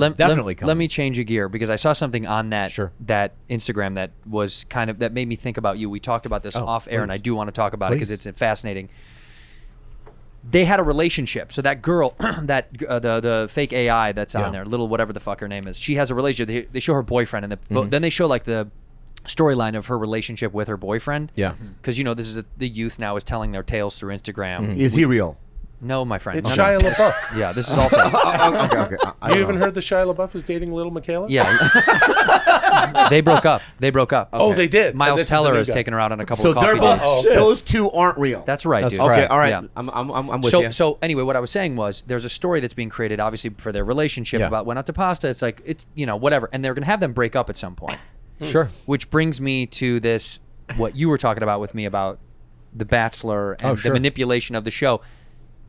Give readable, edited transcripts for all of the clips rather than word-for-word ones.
Let me change a gear because I saw something on that that Instagram that was that made me think about you. We talked about this off air, and I do want to talk about it because it's fascinating. They had a relationship. So that girl, the fake AI that's on there, little whatever the fuck her name is, she has a relationship. They show her boyfriend, and then they show like the storyline of her relationship with her boyfriend. Yeah. Because this is the youth now is telling their tales through Instagram. Is he real? No, my friend. It's Shia LaBeouf. Yeah, this is all fake. Okay. You even heard that Shia LaBeouf is dating little Michaela? Yeah. They broke up. Okay. Oh, they did. Miles Teller has taken her out on a couple of coffee they're both, dates. those two aren't real. That's right, dude. Okay, all right. Yeah. I'm with you. So anyway, what I was saying was there's a story that's being created, obviously, for their relationship about went out to pasta. It's like, it's, whatever. And they're going to have them break up at some point. Sure. Which brings me to this, what you were talking about with me about The Bachelor and the manipulation of the show.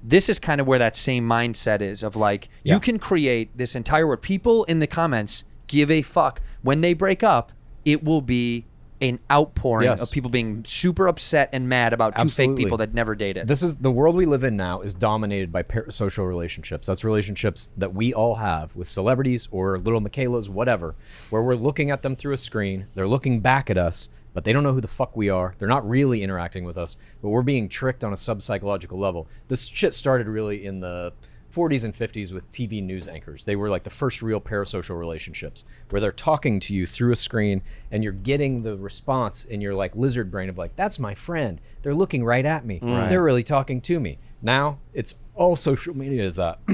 This is kind of where that same mindset is of like, you can create this entire world. People in the comments give a fuck. When they break up, it will be an outpouring of people being super upset and mad about two fake people that never dated. This is the world we live in now is dominated by parasocial relationships. That's relationships that we all have with celebrities or little Michaelas, whatever, where we're looking at them through a screen. They're looking back at us, but they don't know who the fuck we are. They're not really interacting with us, but we're being tricked on a sub-psychological level. This shit started really in the 40s and 50s with TV news anchors. They were like the first real parasocial relationships where they're talking to you through a screen and you're getting the response in your like lizard brain of like, that's my friend. They're looking right at me. Right. They're really talking to me. Now it's all social media is that.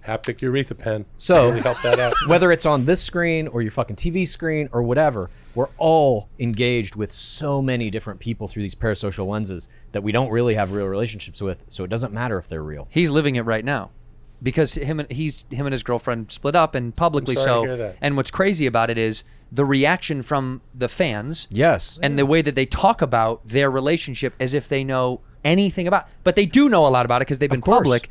Haptic urethra pen. So really help that out. Whether it's on this screen or your fucking TV screen or whatever, we're all engaged with so many different people through these parasocial lenses that we don't really have real relationships with. So it doesn't matter if they're real. He's living it right now. Because him and his girlfriend split up and publicly so. And what's crazy about it is the reaction from the fans. Yes. And the way that they talk about their relationship as if they know anything about it. But they do know a lot about it because they've been public.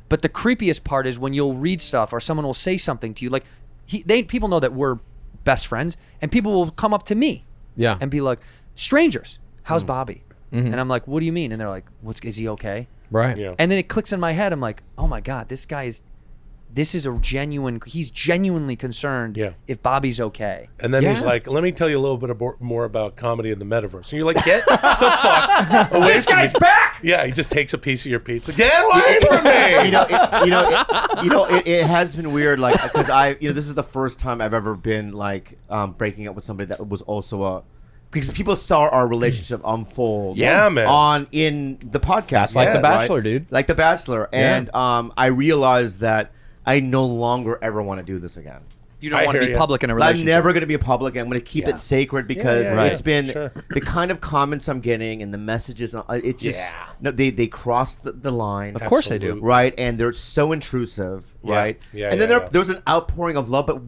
But the creepiest part is when you'll read stuff or someone will say something to you. Like people know that we're best friends and people will come up to me. Yeah. And be like, strangers, how's Bobby? And I'm like, what do you mean? And they're like, is he okay? Right. Yeah. And then it clicks in my head. I'm like, oh my God, this is a genuine, he's genuinely concerned if Bobby's okay. And then he's like, let me tell you a little bit more about comedy in the metaverse. And you're like, get the fuck away this from guy's me. back! Yeah, he just takes a piece of your pizza. Get away from me! It has been weird, like, because this is the first time I've ever been like breaking up with somebody that was also because people saw our relationship unfold man. in the podcast. Like The Bachelor, dude. Like The Bachelor. And I realized that I no longer ever want to do this again. You don't want to be public in a relationship. I'm never going to be public. I'm going to keep it sacred because it's been the kind of comments I'm getting and the messages. It's just they cross the line. Of course they do, right? And they're so intrusive, right? And then there's an outpouring of love, but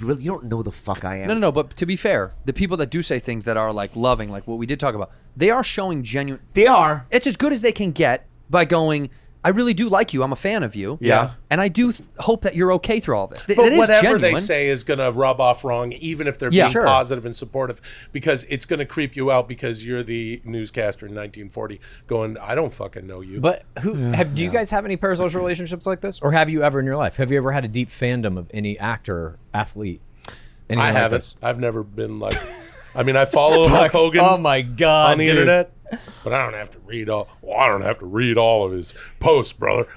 really, you don't know the fuck I am. No. But to be fair, the people that do say things that are like loving, like what we did talk about, they are showing genuine. They are. It's as good as they can get by going, I really do like you. I'm a fan of you. Yeah. And I do hope that you're okay through all this. But whatever they say is going to rub off wrong, even if they're being positive and supportive, because it's going to creep you out because you're the newscaster in 1940 going, I don't fucking know you. But do you guys have any parasocial relationships like this? Or have you ever in your life? Have you ever had a deep fandom of any actor or athlete? I haven't. I've never been like, I mean, I follow Hulk Hogan on the internet. But I don't have to read all of his posts, brother.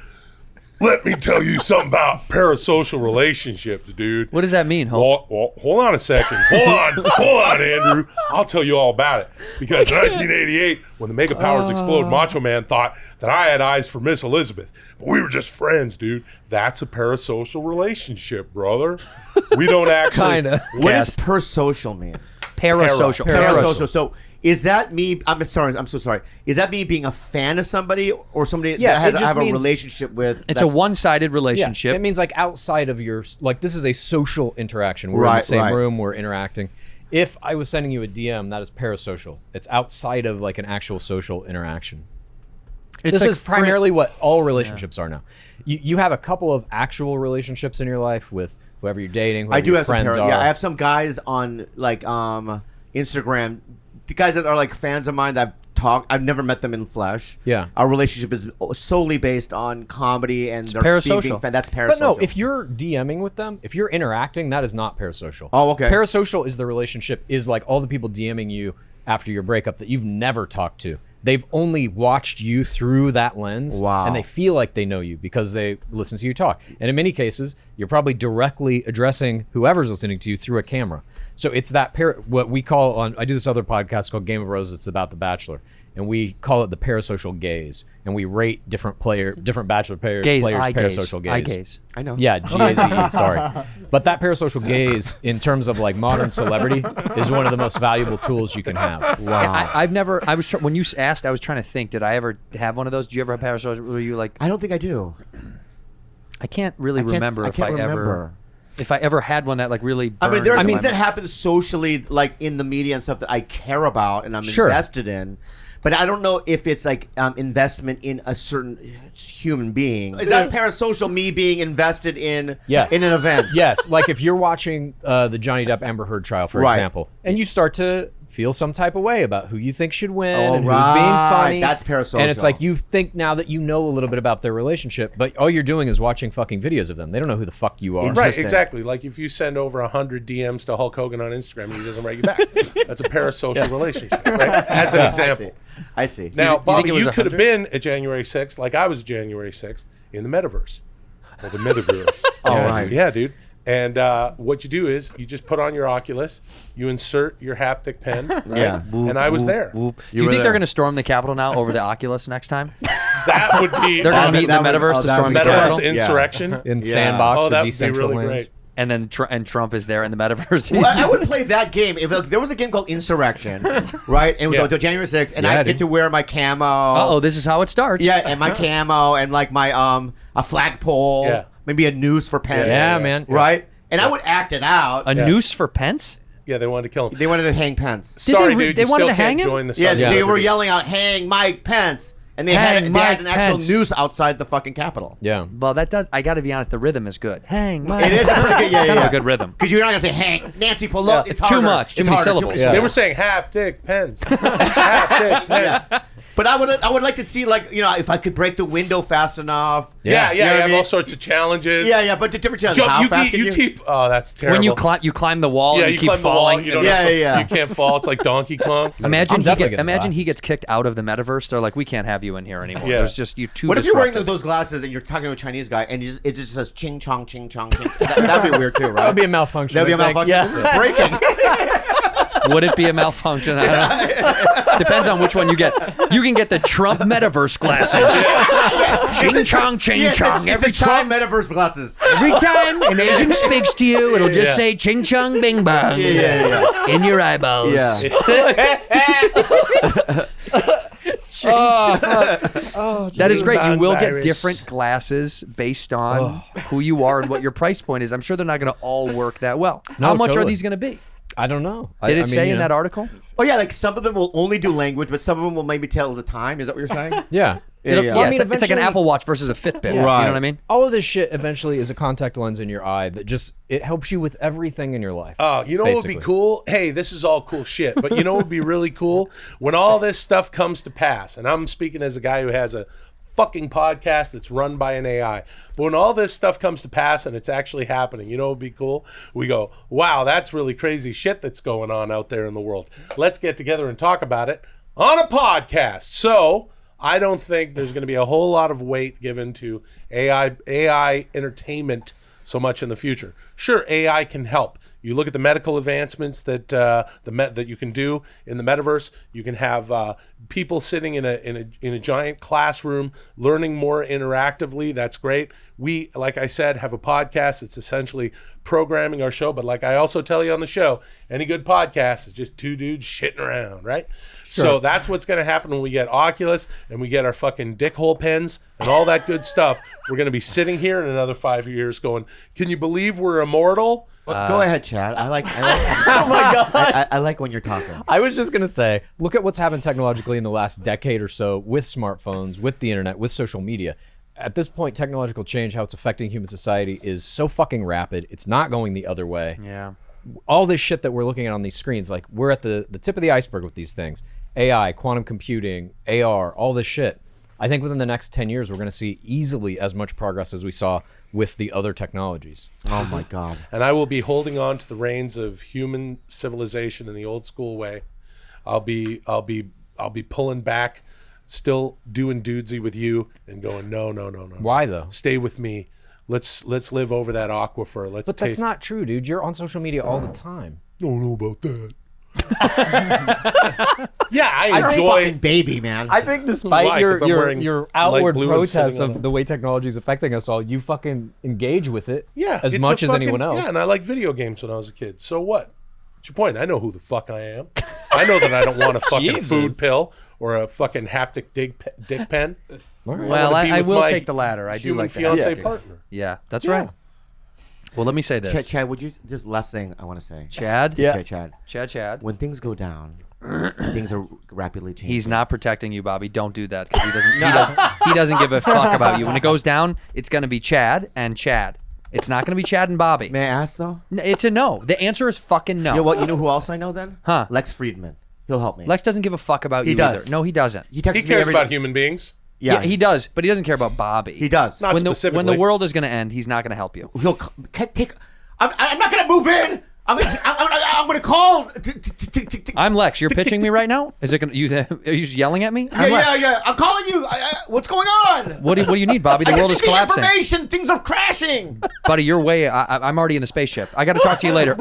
Let me tell you something about parasocial relationships, dude. What does that mean, Hulk? Well, hold on a second. Hold on, Andrew. I'll tell you all about it. Because in 1988, when the mega powers explode, Macho Man thought that I had eyes for Miss Elizabeth. But we were just friends, dude. That's a parasocial relationship, brother. We don't actually... Kinda. What does parasocial mean? Parasocial. Parasocial. So is that me? I'm so sorry. Is that me being a fan of somebody or somebody that I have a relationship with? It's a one-sided relationship. Yeah, it means like outside of your, like this is a social interaction. We're in the same room, we're interacting. If I was sending you a DM, that is parasocial. It's outside of like an actual social interaction. This is primarily what all relationships are now. You have a couple of actual relationships in your life with whoever you're dating, whoever your friends are. Yeah, I have some guys on like Instagram, the guys that are like fans of mine that I've I've never met them in flesh. Yeah. Our relationship is solely based on comedy and their parasocial. That's parasocial. But no, if you're DMing with them, if you're interacting, that is not parasocial. Oh, okay. Parasocial is the relationship, is like all the people DMing you after your breakup that you've never talked to. They've only watched you through that lens. Wow. And they feel like they know you because they listen to you talk. And in many cases, you're probably directly addressing whoever's listening to you through a camera. So it's that what we call I do this other podcast called Game of Roses. It's about The Bachelor. And we call it the parasocial gaze. And we rate different Bachelor players' parasocial gaze. Eye gaze. I know. Yeah, G-A-Z-E, sorry. But that parasocial gaze, in terms of like modern celebrity, is one of the most valuable tools you can have. Wow. I've never. When you asked, I was trying to think. Did I ever have one of those? Did you ever have parasocial? Were you like? I don't think I do. I can't really remember if I remember. ever had one that like really. I mean, there are burned things my that happen socially, like in the media and stuff, that I care about and I'm Sure. invested in. But I don't know if it's like investment in a certain human being. Is that parasocial? Me being invested in Yes. in an event? Yes, like if you're watching the Johnny Depp Amber Heard trial, for Right. example, and you start to feel some type of way about who you think should win Oh, and who's right. being funny. That's parasocial. And it's like you think now that you know a little bit about their relationship, but all you're doing is watching fucking videos of them. They don't know who the fuck you are. Interesting. Right, exactly. Like if you send over 100 DMs to Hulk Hogan on Instagram and he doesn't write you back, that's a parasocial relationship, right? As an example. I see. Now, think Bobby, it was you could have 100? been a January 6th, like I was January 6th, in the metaverse. Or the metaverse. Oh, yeah, right. Yeah, dude. And what you do is you just put on your Oculus, you insert your haptic pen, right? Yeah. And I was there. Do you were think there. they're going to storm the Capitol now over the Oculus next time? That would be They're going to That meet in the would- metaverse oh, to that storm would the be metaverse Capitol? Yeah. insurrection. In Yeah. Sandbox Oh, or that would be really Decentraland. great. And then Trump is there in the metaverse. Well, I would play that game if there was a game called Insurrection, right? And it was Yeah. on January 6th, and Yeah, I dude. get to wear my camo. Uh-oh, this is how it starts. Yeah, and my camo and like my a flagpole, Yeah. maybe a noose for Pence. Yeah, man. Right? And I would act it out. A noose for Pence? Yeah, they wanted to kill him. They wanted to hang Pence. Sorry, they dude. they you wanted still to hang can't him? join the Yeah, subject. they were yelling out, "Hang Mike Pence," and they Hang had Mike an actual Pence. noose outside the fucking Capitol. Yeah. Well, that does. I got to be honest. The rhythm is good. Hang, Mike. It is a pretty good, yeah, Kind of yeah. a good rhythm. Because you're not gonna say "hang Nancy Pelosi." It's Too harder. much. Too It's many harder. syllables. Yeah. They were saying haptic pens. Haptic pens. Yeah. But I would like to see, like, you know, if I could break the window fast enough. Yeah, You know you what I have mean? all sorts of challenges. Yeah, but the different challenges. Jump, How fast can you keep. Oh, that's terrible. When you climb the wall yeah, and you keep climb falling. the wall. You don't Yeah, have to- yeah. You can't fall. It's like Donkey Kong. Imagine I'm definitely getting imagine he glasses. gets kicked out of the metaverse. They're like, we can't have you in here anymore. Yeah. There's just you too. What if you're wearing disruptive. those glasses and you're talking to a Chinese guy and it just says ching chong ching chong ching? That'd be weird too, right? That would be a malfunction. That'd be a I think. malfunction. Yeah. This is breaking. Would it be a malfunction? I don't know. Depends on which one you get. You can get the Trump metaverse glasses. Ching chong, ching chong. It's Every the Trump time, metaverse glasses. every time an Asian speaks to you, it'll just Yeah. say ching chong, bing bong Yeah. in your eyeballs. Yeah. That is great. You will get Virus. different glasses based on who you are and what your price point is. I'm sure they're not going to all work that well. No, How much are totally. these going to be? I don't know. Did it say in that article? Oh yeah, like some of them will only do language, but some of them will maybe tell the time. Is that what you're saying? Yeah. Yeah, It'll- yeah. Yeah, I mean, it's like an eventually- Apple Watch versus a Fitbit. Yeah. You know Right. what I mean? All of this shit eventually is a contact lens in your eye that just it helps you with everything in your life. You know what would be basically. cool? Hey, this is all cool shit. But you know what would be really cool? When all this stuff comes to pass, and I'm speaking as a guy who has a fucking podcast that's run by an AI. But when all this stuff comes to pass and it's actually happening, you know what would be cool? We go, wow, that's really crazy shit that's going on out there in the world. Let's get together and talk about it on a podcast. So I don't think there's going to be a whole lot of weight given to AI entertainment so much in the future. Sure, AI can help. You look at the medical advancements that that you can do in the metaverse. You can have people sitting in a giant classroom learning more interactively. That's great. We, like I said, have a podcast. It's essentially programming our show. But like I also tell you on the show, any good podcast is just two dudes shitting around, right? So that's what's going to happen when we get Oculus and we get our fucking dickhole pens and all that good stuff. We're going to be sitting here in another 5 years going, can you believe we're immortal? Go ahead, Chad. I like Oh my god. I like when you're talking. I was just gonna say, look at what's happened technologically in the last decade or so with smartphones, with the internet, with social media. At this point, technological change, how it's affecting human society, is so fucking rapid. It's not going the other way. Yeah. All this shit that we're looking at on these screens, like we're at the tip of the iceberg with these things. AI, quantum computing, AR, all this shit. I think within the next 10 years, we're going to see easily as much progress as we saw with the other technologies. Oh my God. And I will be holding on to the reins of human civilization in the old school way. I'll be pulling back, still doing dudesy with you and going, no. Why though? Stay with me. Let's live over that aquifer. But that's not true, dude. You're on social media all the time. Don't know about that. Yeah, I You're a enjoy. fucking baby, man. I think despite Why? 'Cause I'm wearing your light outward blue and protests sitting on of the way technology is affecting us all, you fucking engage with it Yeah, as it's much a as fucking- anyone else. Yeah, and I like video games when I was a kid. So what? What's your point? I know who the fuck I am. I know that I don't want a fucking Jesus. food pill or a fucking haptic dick pen. Well, wanna be I with will my take the latter. I do human like the fiance haptic. partner. Yeah, that's right. Well, let me say this. Chad, would you just last thing I want to say? Chad? Yeah. Chad. When things go down, things are rapidly changing. He's not protecting you, Bobby. Don't do that because he doesn't give a fuck about you. When it goes down, it's going to be Chad and Chad. It's not going to be Chad and Bobby. May I ask though? It's a no. The answer is fucking no. Yeah, well, you know who else I know then? Huh. Lex Friedman. He'll help me. Lex doesn't give a fuck about you does. either. No, he doesn't. He texts He me cares every about human beings. Yeah, Yeah, he does, but he doesn't care about Bobby. He does. Not when specifically. the world is going to end, he's not going to help you. He'll take. I'm not gonna move in. I'm gonna call. I'm Lex. You're pitching me right now? Is it going to are you just yelling at me? I'm Lex. Yeah. I'm calling you. What's going on? What do you need, Bobby? The I world just is need the collapsing. information. Things are crashing. Buddy, you're way I'm already in the spaceship. I got to talk to you later.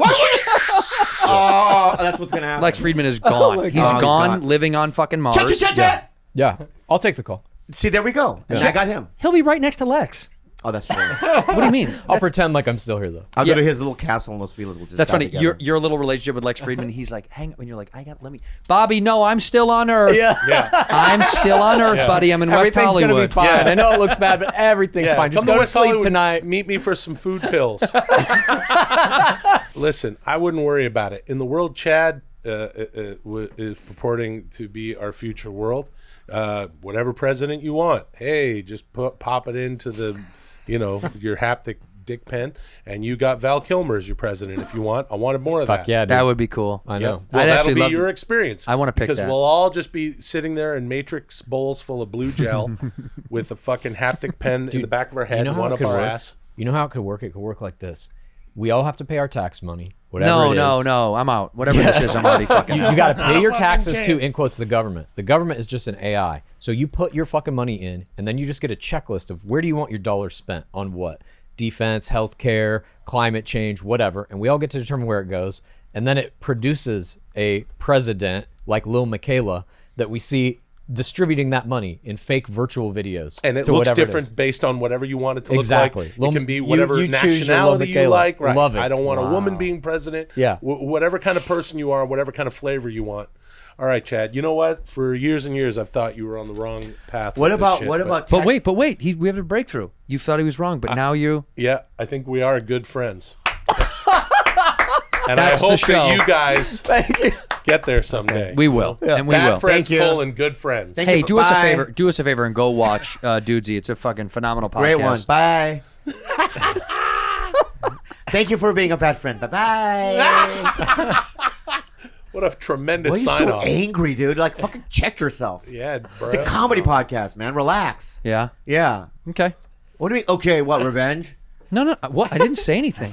Oh, that's what's gonna happen. Lex Friedman is gone. my He's God. gone, He's gone. living on fucking Mars. Chat. Yeah, I'll take the call. See, there we go. And I got him. He'll be right next to Lex. Oh, that's true. What do you mean? I'll pretend like I'm still here though. I'll go to his little castle and those feelings will just That's die funny. together. Your little relationship with Lex Friedman. He's like, hang on. You're like, let me. Bobby, no, I'm still on Earth. Yeah. I'm still on Earth, buddy. I'm in West Everything's gonna be Hollywood. fine. Yeah. I know it looks bad, but everything's fine. Just Come go to West sleep Hollywood, tonight. Meet me for some food pills. Listen, I wouldn't worry about it. In the world Chad is purporting to be our future world, whatever president you want, hey, just pop it into the, your haptic dick pen, and you got Val Kilmer as your president if you want. I wanted more of Fuck that. yeah, dude. That would be cool. I Yeah. know. Well, I'd that'll actually be love- your experience. I wanna pick because that. we'll all just be sitting there in Matrix bowls full of blue gel with a fucking haptic pen in the back of our head, how one it up could our work? ass. You know how it could work? It could work like this. We all have to pay our tax money. Whatever it is. No. I'm out. Whatever this is, I'm already fucking You out. got to pay your taxes to, chance. in quotes, the government. The government is just an AI. So you put your fucking money in, and then you just get a checklist of where do you want your dollars spent on what? Defense, healthcare, climate change, whatever. And we all get to determine where it goes. And then it produces a president like Lil Michaela that we see distributing that money in fake virtual videos. And it to looks whatever it different is. based on whatever you want it to Exactly. look like. It can be You- whatever you choose your nationality you Michaela. like. Right. Love it. I don't want a woman being president. Yeah. Whatever kind of person you are, whatever kind of flavor you want. All right, Chad. You know what? For years and years, I've thought you were on the wrong path. What with this about shit, what but- about? But wait. We have a breakthrough. You thought he was wrong, but now you. Yeah, I think we are good friends. And That's I the hope show. that you guys Thank you. get there someday. We will, and we Bad will. friends Thank you. full and good friends. Thank Hey, you. do us a Bye. favor. Do us a favor and go watch Dudesy. It's a fucking phenomenal podcast. Great one. Bye. Thank you for being a bad friend. Bye bye. What a tremendous Why are you sign so off. angry, dude? Like, fucking check yourself. Yeah, bro. It's a comedy podcast, man. Relax. Yeah. Yeah. Okay. What do you mean? Okay, what? Revenge? No. What? I didn't say anything.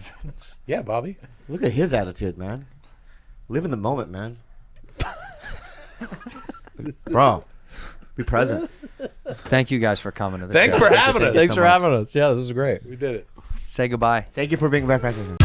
Yeah, Bobby. Look at his attitude, man. Live in the moment, man. Bro, be present. Thank you guys for coming to the Thanks show. for having us. Thanks so for much. having us. Yeah, this is great. We did it. Say goodbye. Thank you for being a bad friend.